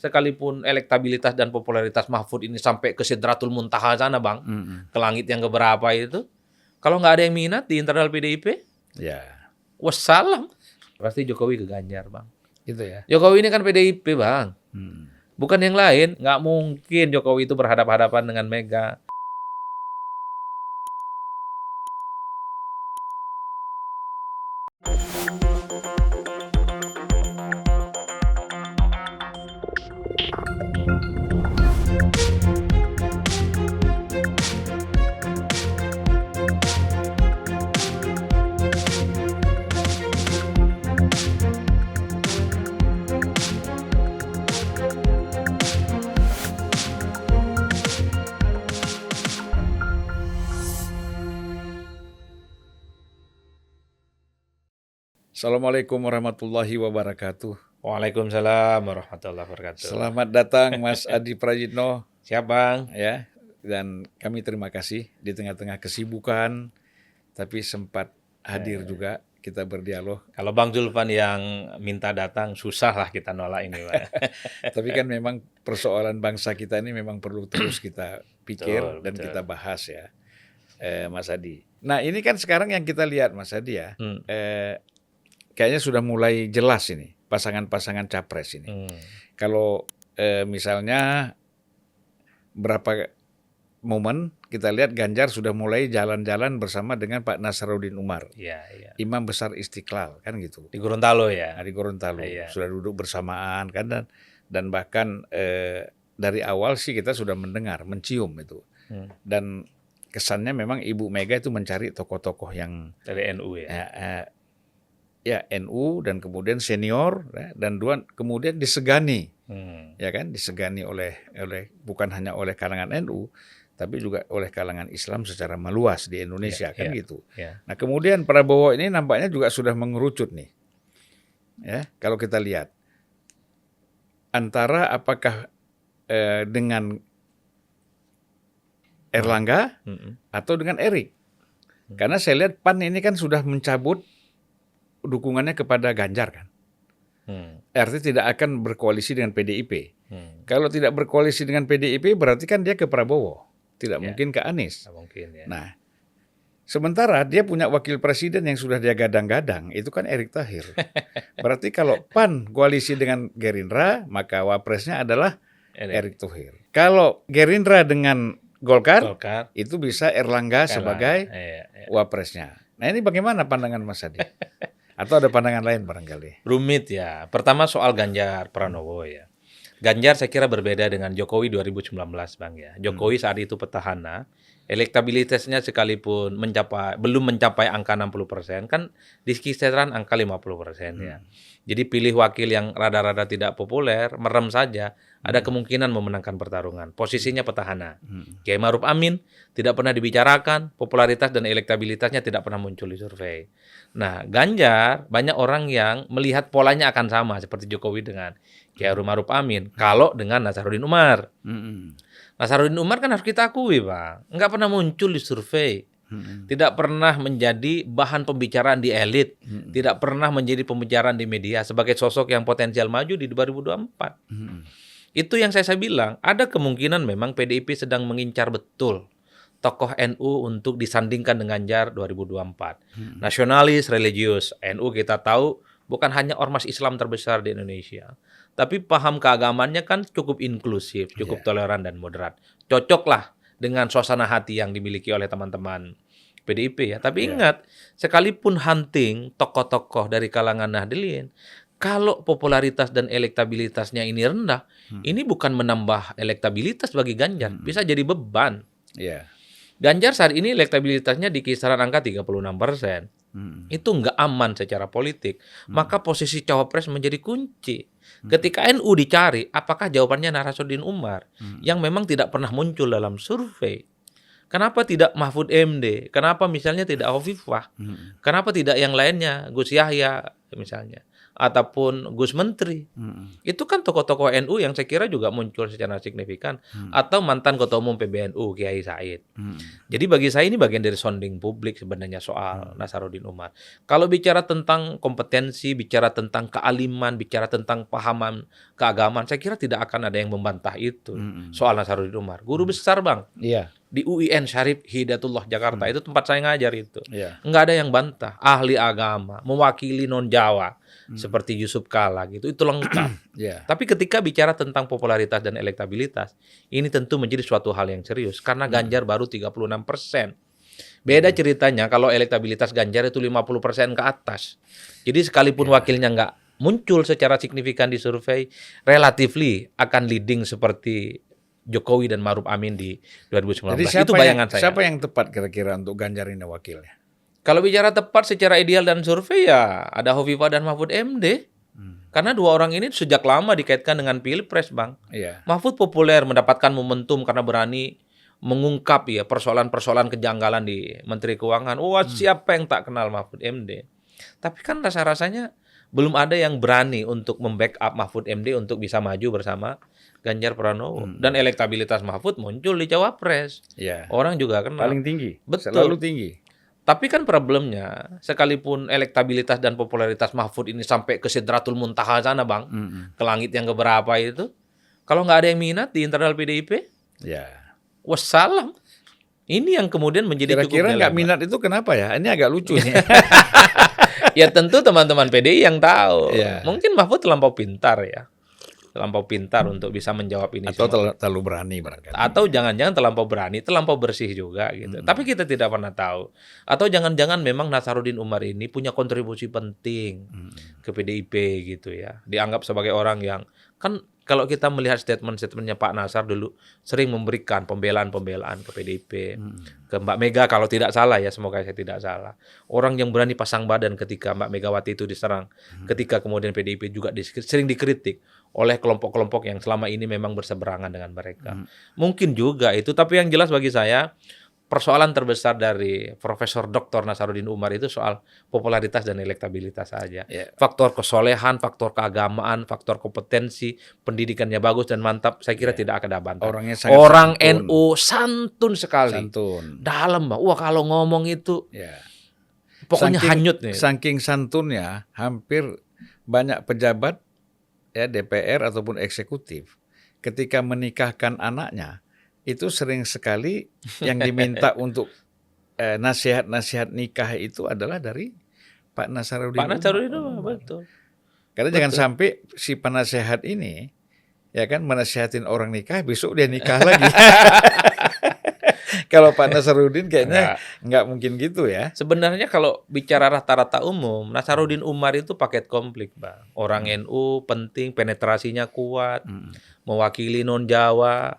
sekalipun elektabilitas dan popularitas Mahfud ini sampai ke Sidratul Muntaha sana, Bang, ke langit yang keberapa itu, kalau nggak ada yang minat di internal PDIP, Ya, wassalam. Pasti Jokowi ke Ganjar, Bang. gitu ya. Jokowi ini kan PDIP, Bang. Hmm. Bukan yang lain. Nggak mungkin Jokowi itu berhadapan-hadapan dengan Mega. Assalamualaikum warahmatullahi wabarakatuh. Waalaikumsalam warahmatullahi wabarakatuh. Selamat datang Mas Adi Prajitno, Siap, Bang. ya. Dan kami terima kasih di tengah-tengah kesibukan, tapi sempat hadir juga kita berdialog. Kalau Bang Zulfan yang minta datang, susah lah kita nolak ini, Bang. Tapi kan memang persoalan bangsa kita ini memang perlu terus kita pikir dan Betul. kita bahas ya, Mas Adi. Nah ini kan sekarang yang kita lihat Mas Adi ya, kayaknya sudah mulai jelas ini pasangan-pasangan capres ini. Kalau misalnya berapa momen kita lihat Ganjar sudah mulai jalan-jalan bersama dengan Pak Nasaruddin Umar, Iya. Imam Besar Istiqlal kan gitu. Di Gorontalo ya. Di Gorontalo Iya. sudah duduk bersamaan kan, dan bahkan dari awal sih kita sudah mendengar, mencium itu. Dan kesannya memang Ibu Mega itu mencari tokoh-tokoh yang Dari NU ya. ya NU dan kemudian senior ya, dan kemudian disegani, ya kan, disegani oleh bukan hanya oleh kalangan NU tapi juga oleh kalangan Islam secara meluas di Indonesia kan gitu. Nah kemudian Prabowo ini nampaknya juga sudah mengerucut nih, ya kalau kita lihat antara apakah dengan Erlangga atau dengan Erik, karena saya lihat PAN ini kan sudah mencabut dukungannya kepada Ganjar kan. Artinya tidak akan berkoalisi dengan PDIP. Kalau tidak berkoalisi dengan PDIP berarti kan dia ke Prabowo, tidak mungkin ke Anies. Mungkin ya. Nah, sementara dia punya wakil presiden yang sudah dia gadang-gadang, itu kan Erick Thohir. Berarti kalau PAN koalisi dengan Gerindra, maka wapresnya adalah Erick Thohir. Kalau Gerindra dengan Golkar, itu bisa Erlangga sebagai wapresnya. Nah ini bagaimana pandangan Mas Adi? Atau ada pandangan lain barangkali? Rumit ya. Pertama soal Ganjar Pranowo ya. Ganjar saya kira berbeda dengan Jokowi 2019, Bang ya. Jokowi saat itu petahana, elektabilitasnya sekalipun belum mencapai angka 60%, kan di kisaran angka 50% ya. Jadi pilih wakil yang rada-rada tidak populer, merem saja, ada kemungkinan memenangkan pertarungan. Posisinya petahana. Kiai Ma'ruf Amin tidak pernah dibicarakan, popularitas dan elektabilitasnya tidak pernah muncul di survei. Nah, Ganjar banyak orang yang melihat polanya akan sama seperti Jokowi dengan Kiai Ma'ruf Amin, kalau dengan Nasaruddin Umar. Nasaruddin Umar kan harus kita akui, Bang, nggak pernah muncul di survei. Tidak pernah menjadi bahan pembicaraan di elit, tidak pernah menjadi pembicaraan di media sebagai sosok yang potensial maju di 2024. Itu yang saya bilang, ada kemungkinan memang PDIP sedang mengincar betul tokoh NU untuk disandingkan dengan Ganjar 2024. Nasionalis, religius, NU kita tahu bukan hanya ormas Islam terbesar di Indonesia, tapi paham keagamannya kan cukup inklusif, cukup toleran dan moderat. Cocoklah dengan suasana hati yang dimiliki oleh teman-teman PDIP ya. Tapi ingat, sekalipun hunting tokoh-tokoh dari kalangan Nahdlin, kalau popularitas dan elektabilitasnya ini rendah, ini bukan menambah elektabilitas bagi Ganjar, bisa jadi beban. Ganjar saat ini elektabilitasnya di kisaran angka 36%. Itu nggak aman secara politik. Maka posisi cawapres menjadi kunci. Ketika NU dicari, apakah jawabannya Nasaruddin Umar yang memang tidak pernah muncul dalam survei? Kenapa tidak Mahfud MD? Kenapa misalnya tidak Hovifah? Kenapa tidak yang lainnya, Gus Yahya misalnya? ataupun Gus Menteri. Itu kan tokoh-tokoh NU yang saya kira juga muncul secara signifikan, atau mantan Ketua Umum PBNU Kiai Said. Jadi bagi saya ini bagian dari sounding publik sebenarnya soal Nasaruddin Umar. Kalau bicara tentang kompetensi, bicara tentang kealiman, bicara tentang pahaman keagamaan, saya kira tidak akan ada yang membantah itu soal Nasaruddin Umar. Guru besar Bang. Iya. Di UIN Syarif Hidayatullah Jakarta itu tempat saya ngajar itu. Iya. Nggak ada yang bantah. Ahli agama, mewakili non-Jawa seperti Yusuf Kala gitu, itu lengkap. Iya. Tapi ketika bicara tentang popularitas dan elektabilitas, ini tentu menjadi suatu hal yang serius karena Ganjar baru 36%. Beda ceritanya kalau elektabilitas Ganjar itu 50% ke atas. Jadi sekalipun wakilnya nggak muncul secara signifikan di survei, relatively akan leading seperti Jokowi dan Maruf Amin di 2019. Jadi Itu bayangan saya. Siapa yang tepat kira-kira untuk Ganjar ini wakilnya? Kalau bicara tepat secara ideal dan survei ya ada Hovifah dan Mahfud MD. Karena dua orang ini sejak lama dikaitkan dengan Pilpres, Bang. Iya. Mahfud populer mendapatkan momentum karena berani mengungkap ya persoalan-persoalan kejanggalan di Menteri Keuangan. Wah, siapa yang tak kenal Mahfud MD? Tapi kan rasa-rasanya belum ada yang berani untuk membackup Mahfud MD untuk bisa maju bersama Ganjar Pranowo. Dan elektabilitas Mahfud muncul di Cawapres. Iya. Orang juga kenal. Paling tinggi. Betul. Selalu tinggi. Tapi kan problemnya, sekalipun elektabilitas dan popularitas Mahfud ini sampai ke Sidratul Muntaha sana, Bang, ke langit yang keberapa itu, kalau nggak ada yang minat di internal PDIP, Ya. wassalam. Ini yang kemudian menjadi Kira-kira cukup nggak dilema. minat itu kenapa ya? Ini agak lucu nih. Ya tentu teman-teman PDI yang tahu. Iya. Mungkin Mahfud terlampau pintar ya. Terlampau pintar untuk bisa menjawab ini Atau semua. terlalu berani barangkali. Atau jangan-jangan terlampau berani, terlampau bersih juga gitu. Tapi kita tidak pernah tahu. Atau jangan-jangan memang Nasaruddin Umar ini punya kontribusi penting ke PDIP gitu ya. Dianggap sebagai orang yang kan kalau kita melihat statement-statementnya Pak Nasar dulu sering memberikan pembelaan-pembelaan ke PDIP, ke Mbak Mega kalau tidak salah ya, semoga saya tidak salah. Orang yang berani pasang badan ketika Mbak Megawati itu diserang, ketika kemudian PDIP juga sering dikritik oleh kelompok-kelompok yang selama ini memang berseberangan dengan mereka. Mungkin juga itu, tapi yang jelas bagi saya persoalan terbesar dari Profesor Dr. Nasaruddin Umar itu soal popularitas dan elektabilitas saja. Ya. Faktor kesolehan, faktor keagamaan, faktor kompetensi, pendidikannya bagus dan mantap, saya kira tidak akan ada bantah. Orangnya sangat Orang santun. NU santun sekali. Santun. Dalam, Mbak. Wah, kalau ngomong itu Ya. pokoknya hanyut nih. Saking santunnya, hampir banyak pejabat ya DPR ataupun eksekutif ketika menikahkan anaknya itu sering sekali yang diminta untuk nasihat-nasihat nikah itu adalah dari Pak Nasaruddin Pak Nasaruddin Umar, betul. Karena jangan sampai si penasehat ini ya kan menasihatin orang nikah, besok dia nikah lagi. Kalau Pak Nasaruddin kayaknya nggak mungkin gitu ya. Sebenarnya kalau bicara rata-rata umum, Nasaruddin Umar itu paket komplit, Bang. Orang NU penting, penetrasinya kuat, mewakili non-Jawa,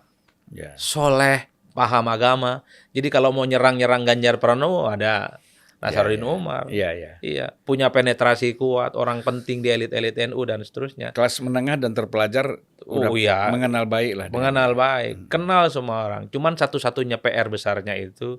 Ya. soleh, paham agama. Jadi kalau mau nyerang-nyerang Ganjar Pranowo ada Nasaruddin Umar. Iya. Iya, punya penetrasi kuat, orang penting di elit-elit NU dan seterusnya. Kelas menengah dan terpelajar udah iya. mengenal baik lah. dia. Mengenal baik, kenal semua orang. Cuman satu-satunya PR besarnya itu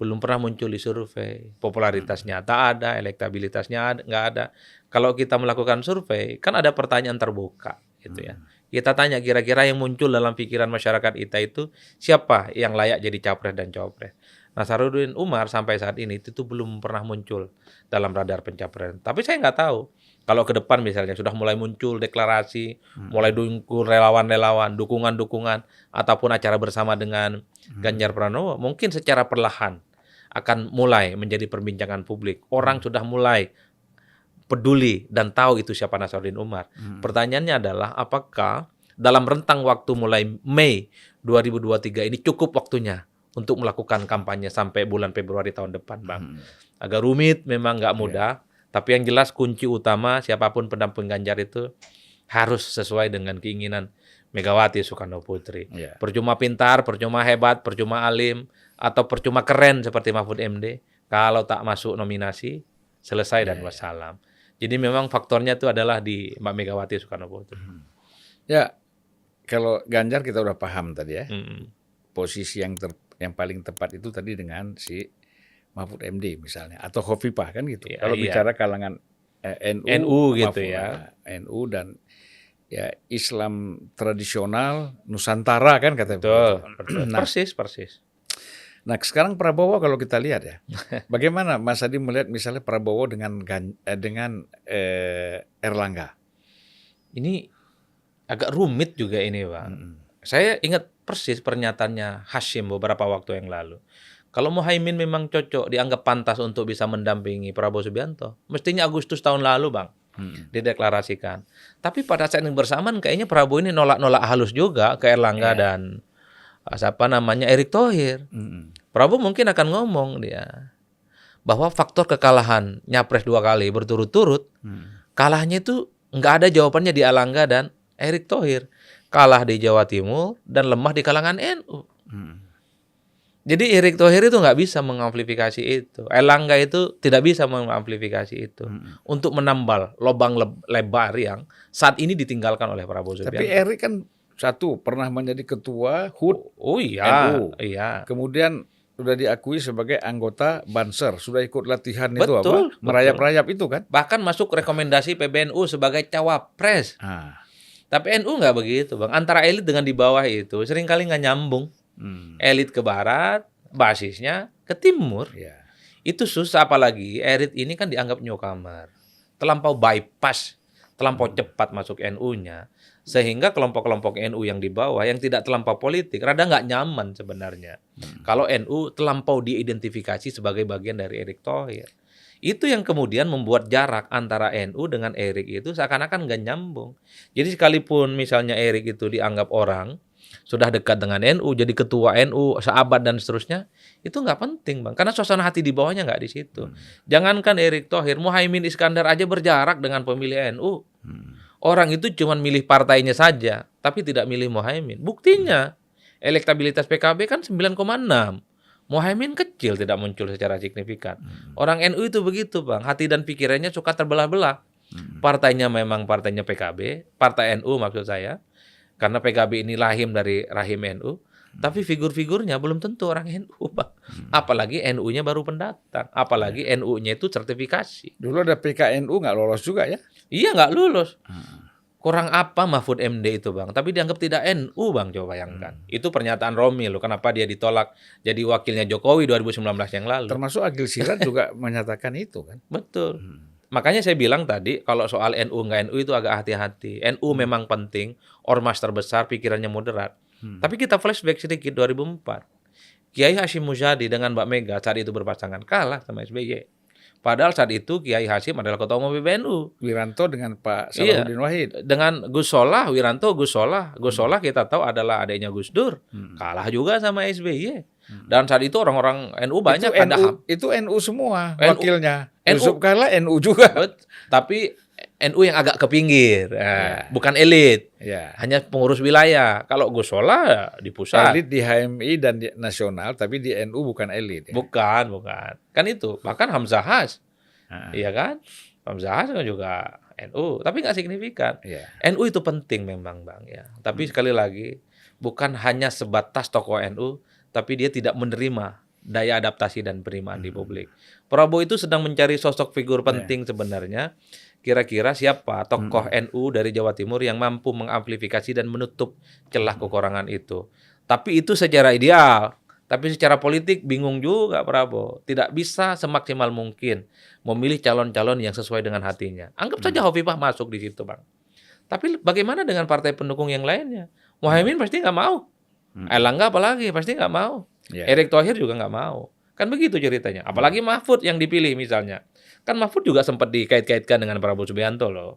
belum pernah muncul di survei. Popularitasnya tak ada, elektabilitasnya nggak ada. Kalau kita melakukan survei, kan ada pertanyaan terbuka gitu ya. Kita tanya kira-kira yang muncul dalam pikiran masyarakat kita itu siapa yang layak jadi capres dan cawapres. Nasaruddin Umar sampai saat ini itu belum pernah muncul dalam radar pencapresan. Tapi saya nggak tahu kalau ke depan misalnya sudah mulai muncul deklarasi, mulai dukung relawan-relawan, dukungan-dukungan, ataupun acara bersama dengan Ganjar Pranowo, mungkin secara perlahan akan mulai menjadi perbincangan publik. Orang sudah mulai peduli dan tahu itu siapa Nasaruddin Umar. Pertanyaannya adalah apakah dalam rentang waktu mulai Mei 2023 ini cukup waktunya untuk melakukan kampanye sampai bulan Februari tahun depan, Bang. Agak rumit, memang nggak mudah. Tapi yang jelas kunci utama siapapun pendamping Ganjar itu harus sesuai dengan keinginan Megawati Soekarno Putri. Ya. Percuma pintar, percuma hebat, percuma alim, atau percuma keren seperti Mahfud MD. Kalau tak masuk nominasi, selesai dan wassalam. Jadi memang faktornya itu adalah di Mbak Megawati Soekarno Putri. Ya, kalau Ganjar kita udah paham tadi ya. Mm-mm. Posisi yang paling tepat itu tadi dengan si Mahfud MD misalnya atau Hovifah kan gitu. Iya, Kalau iya. bicara kalangan NU, gitu maaf, ya. NU dan ya Islam tradisional Nusantara kan katanya begitu. Betul. Nah, Persis. nah sekarang Prabowo kalau kita lihat ya, bagaimana Mas Adi melihat misalnya Prabowo dengan Erlangga? Ini agak rumit juga ini, Bang. Saya ingat persis pernyataannya Hashim beberapa waktu yang lalu. Kalau Muhaimin memang cocok, dianggap pantas untuk bisa mendampingi Prabowo Subianto, mestinya Agustus tahun lalu, Bang, dideklarasikan. Tapi pada saat yang bersamaan kayaknya Prabowo ini nolak-nolak halus juga ke Erlangga dan siapa namanya Erick Thohir. Prabowo mungkin akan ngomong dia bahwa faktor kekalahan Nyapres 2 kali berturut-turut, kalahnya itu nggak ada jawabannya di Erlangga dan Erick Thohir. Kalah di Jawa Timur dan lemah di kalangan NU. Jadi Erick Thohir itu nggak bisa mengamplifikasi itu. Erlangga itu tidak bisa mengamplifikasi itu. Untuk menambal lubang lebar yang saat ini ditinggalkan oleh Prabowo Subianto. Tapi Erick kan satu pernah menjadi ketua HUT NU. Iya. Kemudian sudah diakui sebagai anggota Banser, sudah ikut latihan itu Betul. merayap-rayap itu kan. Bahkan masuk rekomendasi PBNU sebagai cawapres. Tapi NU nggak begitu, Bang. Antara elit dengan di bawah itu seringkali nggak nyambung. Elit ke barat, basisnya ke timur. Itu susah, apalagi elit ini kan dianggap newcomer. Terlampau bypass, terlampau cepat masuk NU-nya. Sehingga kelompok-kelompok NU yang di bawah, yang tidak terlampau politik, rada nggak nyaman sebenarnya. Kalau NU terlampau diidentifikasi sebagai bagian dari Erick Thohir. Itu yang kemudian membuat jarak antara NU dengan Erick itu seakan-akan nggak nyambung. Jadi sekalipun misalnya Erick itu dianggap orang sudah dekat dengan NU, jadi ketua NU, sahabat dan seterusnya, itu nggak penting, Bang. Karena suasana hati di bawahnya nggak di situ. Jangankan Erick Thohir, Muhaimin Iskandar aja berjarak dengan pemilih NU. Orang itu cuma milih partainya saja, tapi tidak milih Muhaimin. Buktinya, elektabilitas PKB kan 9,6. Muhaimin kecil, tidak muncul secara signifikan. Orang NU itu begitu, Bang. Hati dan pikirannya suka terbelah-belah. Partainya memang partainya PKB, partai NU maksud saya. Karena PKB ini lahir dari rahim NU. Tapi figur-figurnya belum tentu orang NU, Bang. Apalagi NU-nya baru pendatang. Apalagi NU-nya itu sertifikasi. Dulu ada PKNU nggak lolos juga ya? Iya, nggak lulus. Kurang apa Mahfud MD itu, Bang? Tapi dianggap tidak NU, Bang, coba bayangkan. Itu pernyataan Romi loh, kenapa dia ditolak jadi wakilnya Jokowi 2019 yang lalu. Termasuk Agil Sirat juga menyatakan itu kan. Betul. Makanya saya bilang tadi, kalau soal NU nggak NU itu agak hati-hati. NU memang penting, ormas terbesar, pikirannya moderat. Tapi kita flashback sedikit 2004. Kiai Hashim Muzadi dengan Mbak Mega saat itu berpasangan, kalah sama SBY. Padahal saat itu Kiai Hashim adalah ketua umum PBNU. Wiranto dengan Pak Salahuddin Wahid. Dengan Gus Solah, Wiranto, Gus Solah. Gus Solah kita tahu adalah adiknya Gus Dur. Kalah juga sama SBY. Dan saat itu orang-orang NU banyak. Itu NU semua NU, wakilnya. Yusuf Kala NU juga. Tapi NU yang agak ke pinggir. Bukan elit. Hanya pengurus wilayah. Kalau Gus Solah di pusat. Elit di HMI dan di nasional, tapi di NU bukan elit. Bukan. Kan itu. Bahkan Hamzah Has. Iya kan? Hamzah Has kan juga NU. Tapi nggak signifikan. NU itu penting memang, Bang. Ya. Tapi sekali lagi, bukan hanya sebatas tokoh NU, tapi dia tidak menerima daya adaptasi dan penerimaan di publik. Prabowo itu sedang mencari sosok figur penting sebenarnya. Kira-kira siapa tokoh NU dari Jawa Timur yang mampu mengamplifikasi dan menutup celah kekurangan itu. Tapi itu secara ideal. Tapi secara politik bingung juga Prabowo. Tidak bisa semaksimal mungkin memilih calon-calon yang sesuai dengan hatinya. Anggap saja Hovifah masuk di situ, Bang. Tapi bagaimana dengan partai pendukung yang lainnya? Muhaimin pasti nggak mau. Erlangga apalagi pasti nggak mau. Erick Thohir juga nggak mau. Kan begitu ceritanya. Apalagi Mahfud yang dipilih misalnya. Kan Mahfud juga sempat dikait-kaitkan dengan Prabowo Subianto loh.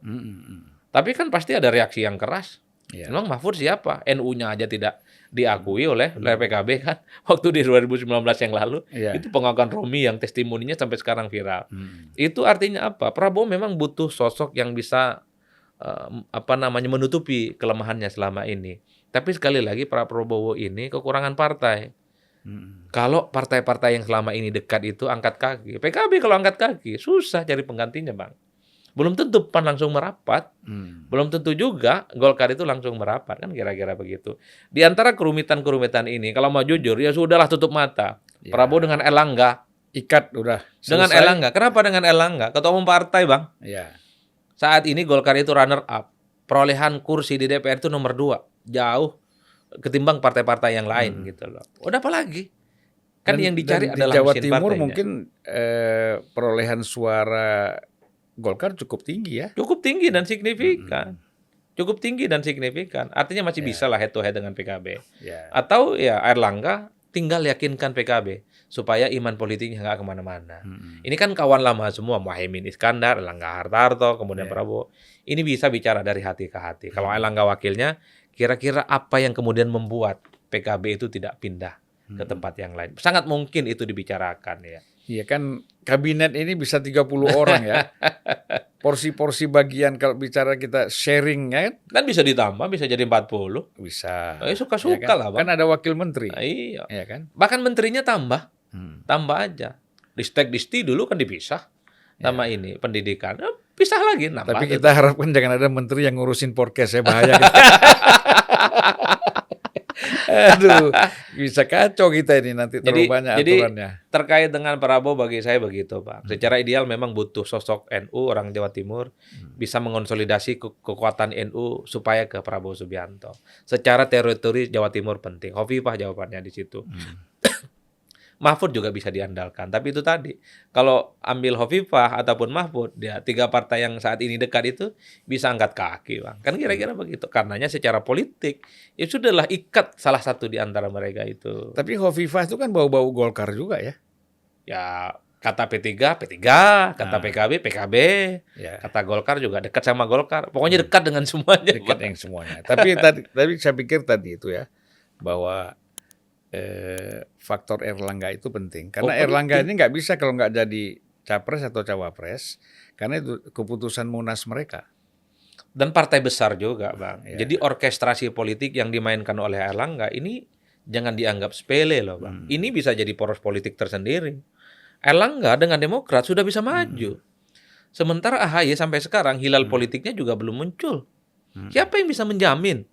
Tapi kan pasti ada reaksi yang keras. Memang Mahfud siapa? NU-nya aja tidak diakui oleh PKB kan. Waktu di 2019 yang lalu. Itu pengakuan Romi yang testimoninya sampai sekarang viral. Itu artinya apa? Prabowo memang butuh sosok yang bisa menutupi kelemahannya selama ini. Tapi sekali lagi Pak Prabowo ini kekurangan partai. Kalau partai-partai yang selama ini dekat itu angkat kaki. PKB kalau angkat kaki susah cari penggantinya, Bang. Belum tentu PAN langsung merapat. Belum tentu juga Golkar itu langsung merapat kan kira-kira begitu. Di antara kerumitan-kerumitan ini kalau mau jujur ya sudahlah tutup mata. Prabowo dengan Erlangga ikat udah Dengan selesai. Erlangga. Kenapa dengan Erlangga? Ketua umum partai, Bang. Ya. Saat ini Golkar itu runner up. Perolehan kursi di DPR itu nomor 2. Jauh ketimbang partai-partai yang lain gitu loh. Udah apa lagi? Kan yang dicari Dan di adalah Jawa mesin Timur partainya. mungkin perolehan suara Golkar cukup tinggi ya. Cukup tinggi dan signifikan. Cukup tinggi dan signifikan. Artinya masih bisa lah head to head dengan PKB. Ya. Atau ya Erlangga tinggal yakinkan PKB supaya iman politiknya nggak kemana-mana. Ini kan kawan lama semua, Muhaimin Iskandar, Erlangga Hartarto, kemudian Prabowo. Ini bisa bicara dari hati ke hati. Kalau Erlangga wakilnya, kira-kira apa yang kemudian membuat PKB itu tidak pindah ke tempat yang lain? Sangat mungkin itu dibicarakan ya. Iya kan kabinet ini bisa 30 orang ya. Porsi-porsi bagian kalau bicara kita sharing ya kan? Kan bisa ditambah, bisa jadi 40. Bisa. Suka-suka ya kan? lah, Bang. Kan ada wakil menteri. Nah, iya. Ya kan? Bahkan menterinya tambah. Tambah aja. Ristek-Disti dulu kan dipisah sama ini pendidikan. Pisah lagi nambah. Tapi kita harapkan jangan ada menteri yang ngurusin podcast ya, bahaya gitu. Aduh, bisa kacau kita ini nanti terlalu banyak aturannya. Terkait dengan Prabowo bagi saya begitu, Pak. Secara ideal memang butuh sosok NU orang Jawa Timur bisa mengonsolidasi kekuatan NU supaya ke Prabowo Subianto. Secara teritori Jawa Timur penting. Hovifah jawabannya di situ. Mahfud juga bisa diandalkan. Tapi itu tadi, kalau ambil Hovifah ataupun Mahfud, ya 3 partai yang saat ini dekat itu bisa angkat kaki, Bang. Kan kira-kira begitu. Karenanya secara politik, ya sudahlah ikat salah satu di antara mereka itu. Tapi Hovifah itu kan bau-bau Golkar juga ya. Ya, kata P3, P3, kata PKB, PKB, kata Golkar juga dekat sama Golkar. Pokoknya dekat dengan semuanya. Dekat yang semuanya. Tapi saya pikir tadi itu ya, bahwa faktor Erlangga itu penting. Karena Erlangga ini nggak bisa kalau nggak jadi capres atau cawapres, karena itu keputusan munas mereka. Dan partai besar juga, Bang. Jadi orkestrasi politik yang dimainkan oleh Erlangga ini jangan dianggap sepele loh, Bang. Ini bisa jadi poros politik tersendiri. Erlangga dengan Demokrat sudah bisa maju. Sementara AHY sampai sekarang hilal politiknya juga belum muncul. Siapa yang bisa menjamin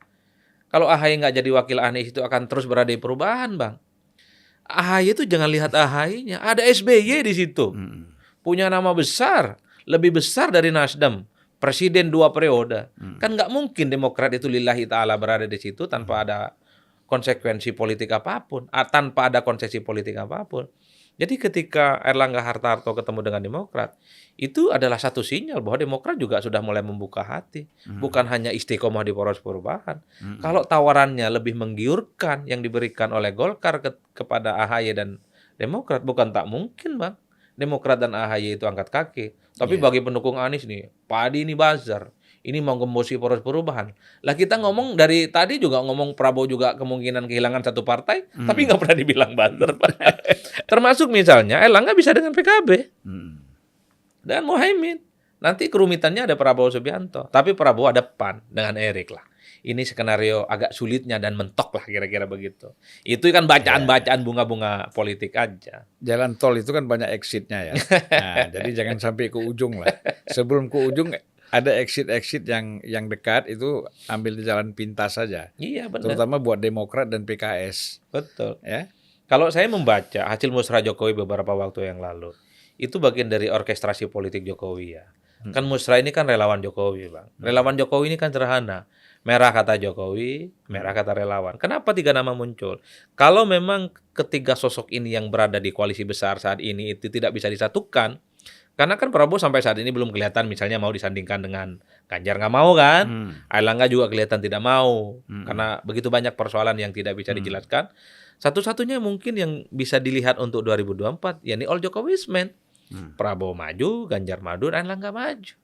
kalau AHY nggak jadi wakil Anies itu akan terus berada di perubahan, Bang? AHY itu jangan lihat AHY-nya, ada SBY di situ. Punya nama besar, lebih besar dari Nasdem. Presiden 2 periode. Kan nggak mungkin Demokrat itu lillahi ta'ala berada di situ tanpa ada konsekuensi politik apapun, tanpa ada konsesi politik apapun. Jadi ketika Erlangga Hartarto ketemu dengan Demokrat, itu adalah satu sinyal bahwa Demokrat juga sudah mulai membuka hati. Bukan hanya istiqomah di poros perubahan. Kalau tawarannya lebih menggiurkan yang diberikan oleh Golkar kepada AHY dan Demokrat, bukan tak mungkin, Bang. Demokrat dan AHY itu angkat kaki. Tapi bagi pendukung Anies nih, padi ini buzzer. Ini mau gembosi poros perubahan. Lah kita ngomong dari tadi juga ngomong Prabowo juga kemungkinan kehilangan satu partai, tapi nggak pernah dibilang buzzer. Termasuk misalnya Erlangga bisa dengan PKB dan Muhaimin. Nanti kerumitannya ada Prabowo Subianto, tapi Prabowo ada PAN dengan Erik lah. Ini skenario agak sulitnya dan mentok lah kira-kira begitu. Itu kan bacaan-bacaan bunga-bunga politik aja. Jalan tol itu kan banyak exitnya ya. Nah, jadi jangan sampai ke ujung lah. Sebelum ke ujung ada exit-exit yang dekat itu ambil di jalan pintas saja. Iya benar. Terutama buat Demokrat dan PKS. Betul. Ya. Kalau saya membaca hasil musrah Jokowi beberapa waktu yang lalu, itu bagian dari orkestrasi politik Jokowi ya. Kan musrah ini kan relawan Jokowi, Bang. Relawan Jokowi ini kan sederhana. Merah kata Jokowi, merah kata relawan. Kenapa 3 nama muncul? Kalau memang ketiga sosok ini yang berada di koalisi besar saat ini itu tidak bisa disatukan, karena kan Prabowo sampai saat ini belum kelihatan misalnya mau disandingkan dengan Ganjar, nggak mau kan? Erlangga juga kelihatan tidak mau, karena begitu banyak persoalan yang tidak bisa dijelaskan. Satu-satunya mungkin yang bisa dilihat untuk 2024, yakni all Jokowismen. Prabowo maju, Ganjar maju, Erlangga maju.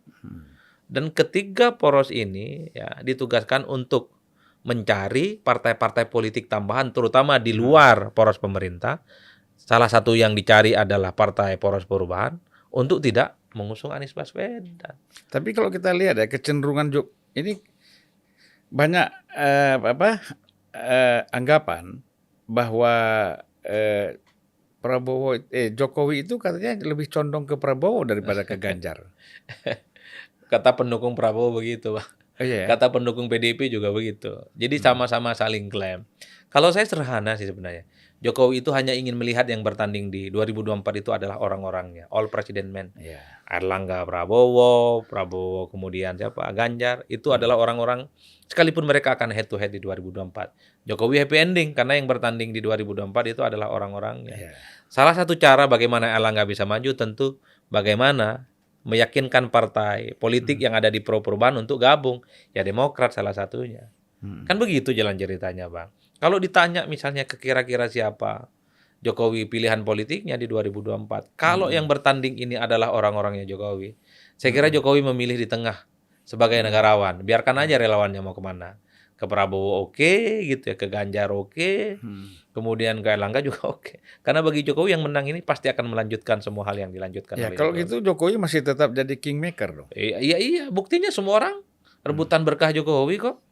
Dan ketiga poros ini ya ditugaskan untuk mencari partai-partai politik tambahan terutama di luar poros pemerintah. Salah satu yang dicari adalah partai poros perubahan untuk tidak mengusung Anies Baswedan. Tapi kalau kita lihat ya kecenderungan ini banyak anggapan bahwa Jokowi itu katanya lebih condong ke Prabowo daripada ke Ganjar. Kata pendukung Prabowo begitu, Pak. Oh, iya ya? Kata pendukung PDIP juga begitu. Jadi sama-sama saling klaim. Kalau saya sederhana sih sebenarnya. Jokowi itu hanya ingin melihat yang bertanding di 2024 itu adalah orang-orangnya, all president men. Iya. Erlangga Prabowo, Prabowo kemudian siapa? Ganjar, itu adalah orang-orang sekalipun mereka akan head to head di 2024. Jokowi happy ending karena yang bertanding di 2024 itu adalah orang-orangnya. Iya. Salah satu cara bagaimana Erlangga bisa maju tentu bagaimana meyakinkan partai politik yang ada di pro perubahan untuk gabung. Ya Demokrat salah satunya. Kan begitu jalan ceritanya, Bang. Kalau ditanya misalnya ke kira-kira siapa Jokowi pilihan politiknya di 2024. Kalau yang bertanding ini adalah orang-orangnya Jokowi. Saya kira Jokowi memilih di tengah sebagai negarawan. Biarkan aja relawannya mau kemana. Ke Prabowo oke, gitu ya. Ke Ganjar oke. Kemudian ke Erlangga juga oke. Karena bagi Jokowi yang menang ini pasti akan melanjutkan semua hal yang dilanjutkan Ya oleh kalau Jokowi. gitu Jokowi masih tetap jadi kingmaker dong. Iya. Buktinya semua orang rebutan berkah Jokowi kok.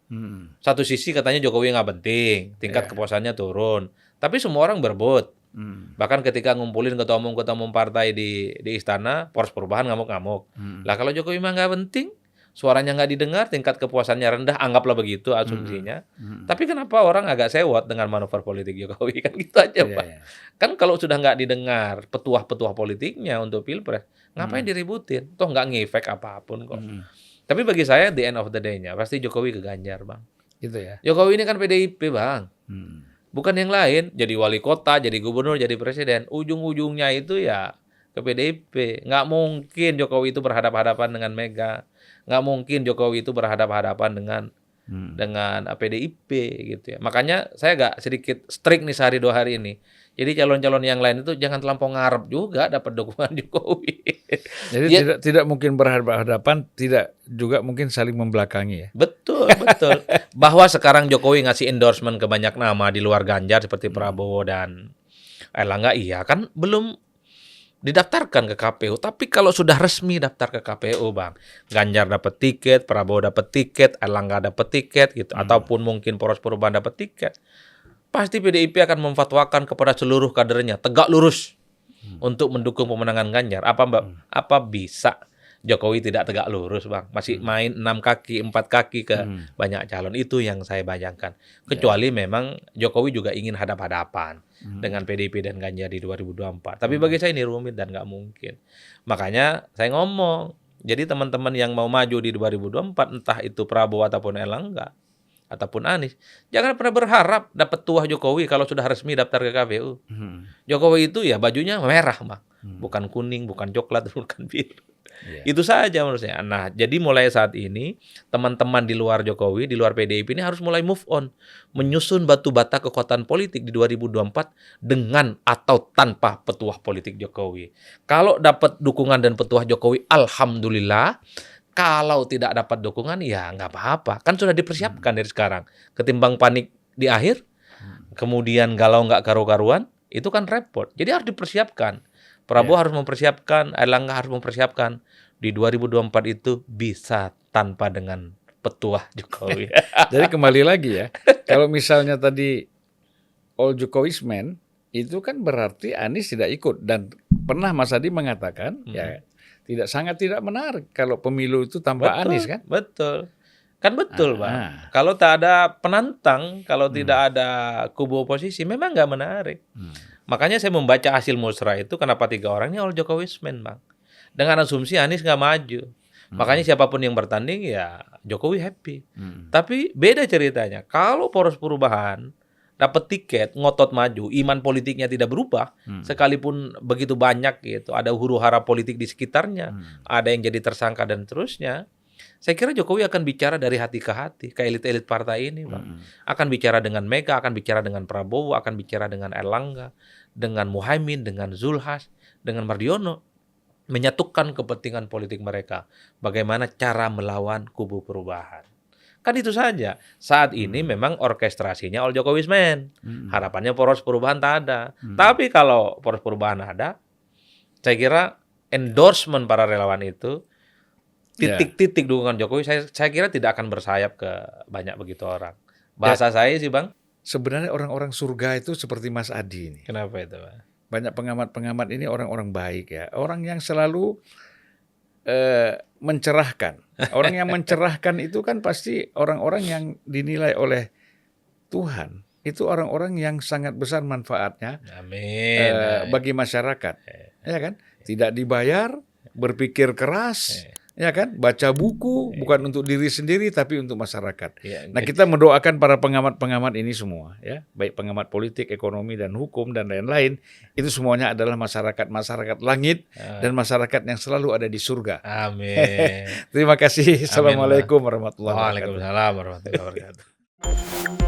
Satu sisi katanya Jokowi nggak penting, tingkat kepuasannya turun. Tapi semua orang berebut. Bahkan ketika ngumpulin ketua umum partai di istana, Poros Perubahan ngamuk-ngamuk. Lah kalau Jokowi mah nggak penting, suaranya nggak didengar, tingkat kepuasannya rendah, anggaplah begitu asumsinya. Tapi kenapa orang agak sewot dengan manuver politik Jokowi? Kan gitu aja, Pak. Iya. Kan kalau sudah nggak didengar petuah-petuah politiknya untuk pilpres, ngapain diributin? Toh nggak ngefek apapun kok. Tapi bagi saya, the end of the day-nya, pasti Jokowi ke Ganjar, Bang. Gitu ya. Jokowi ini kan PDIP, Bang. Bukan yang lain, jadi wali kota, jadi gubernur, jadi presiden. Ujung-ujungnya itu ya ke PDIP. Nggak mungkin Jokowi itu berhadapan-hadapan dengan Mega. Nggak mungkin Jokowi itu berhadapan-hadapan dengan PDIP gitu ya. Makanya saya agak sedikit strict nih sehari 2 hari ini. Jadi calon-calon yang lain itu jangan terlampau ngarep juga dapat dukungan Jokowi. Jadi Ya, tidak mungkin berhadapan, tidak juga mungkin saling membelakangi ya. betul. Bahwa sekarang Jokowi ngasih endorsement ke banyak nama di luar Ganjar seperti Prabowo dan Erlangga, iya kan belum didaftarkan ke KPU. Tapi kalau sudah resmi daftar ke KPU, Bang, Ganjar dapat tiket, Prabowo dapat tiket, Erlangga dapat tiket gitu, ataupun mungkin Poros Perubahan dapat tiket, pasti PDIP akan memfatwakan kepada seluruh kadernya tegak lurus untuk mendukung pemenangan Ganjar. Apa bisa Jokowi tidak tegak lurus, Bang? Masih main 6 kaki, 4 kaki ke banyak calon. Itu yang saya bayangkan. Kecuali memang Jokowi juga ingin hadap-hadapan dengan PDIP dan Ganjar di 2024. Tapi bagi saya ini rumit dan nggak mungkin. Makanya saya ngomong, jadi teman-teman yang mau maju di 2024, entah itu Prabowo ataupun Erlangga, ataupun Anies, jangan pernah berharap dapat tuah Jokowi kalau sudah resmi daftar ke KPU. Jokowi itu ya bajunya merah, Bang. Bukan kuning, bukan coklat, bukan biru. Itu saja menurut saya. Nah, jadi mulai saat ini teman-teman di luar Jokowi, di luar PDIP ini harus mulai move on, menyusun batu bata kekuatan politik di 2024 dengan atau tanpa petuah politik Jokowi. Kalau dapat dukungan dan petuah Jokowi, alhamdulillah. Kalau tidak dapat dukungan, ya nggak apa-apa. Kan sudah dipersiapkan dari sekarang. Ketimbang panik di akhir, kemudian galau nggak karu-karuan, itu kan repot. Jadi harus dipersiapkan. Prabowo harus mempersiapkan, Erlangga harus mempersiapkan. Di 2024 itu bisa tanpa dengan petuah Jokowi. Jadi kembali lagi ya, kalau misalnya tadi all Jokowi's men, itu kan berarti Anies tidak ikut. Dan pernah Mas Adi mengatakan, ya sangat tidak menarik kalau pemilu itu tanpa Anies kan? Betul. Kan betul, Bang. Kalau tak ada penantang, kalau tidak ada kubu oposisi, memang nggak menarik. Makanya saya membaca hasil musrah itu, kenapa 3 orang ini all Jokowi's men, Bang. Dengan asumsi Anies nggak maju. Makanya siapapun yang bertanding, ya Jokowi happy. Tapi beda ceritanya. Kalau Poros Perubahan dapat tiket, ngotot maju, iman politiknya tidak berubah, sekalipun begitu banyak gitu, ada huru-hara politik di sekitarnya, ada yang jadi tersangka dan terusnya, saya kira Jokowi akan bicara dari hati ke hati, ke elit-elit partai ini, Bang. Akan bicara dengan Mega, akan bicara dengan Prabowo, akan bicara dengan Erlangga, dengan Muhaimin, dengan Zulhas, dengan Mardiono, menyatukan kepentingan politik mereka, bagaimana cara melawan kubu perubahan. Kan itu saja. Saat ini memang orkestrasinya all Jokowi's men. Harapannya Poros Perubahan tak ada. Tapi kalau Poros Perubahan ada, saya kira endorsement para relawan itu, titik-titik dukungan Jokowi, saya kira tidak akan bersayap ke banyak begitu orang. Bahasa saya sih, Bang. Sebenarnya orang-orang surga itu seperti Mas Adi ini. Kenapa itu, Bang? Banyak pengamat-pengamat ini orang-orang baik ya. Orang yang selalu mencerahkan. Orang yang mencerahkan itu kan pasti orang-orang yang dinilai oleh Tuhan. Itu orang-orang yang sangat besar manfaatnya Amin. bagi masyarakat. Ya kan? Tidak dibayar, berpikir keras, ya kan? Baca buku bukan untuk diri sendiri tapi untuk masyarakat. Nah, kita mendoakan para pengamat-pengamat ini semua, ya, baik pengamat politik, ekonomi dan hukum dan lain-lain, itu semuanya adalah masyarakat langit dan masyarakat yang selalu ada di surga. Amin. Terima kasih. Assalamualaikum warahmatullahi wabarakatuh. Waalaikumsalam warahmatullahi wabarakatuh.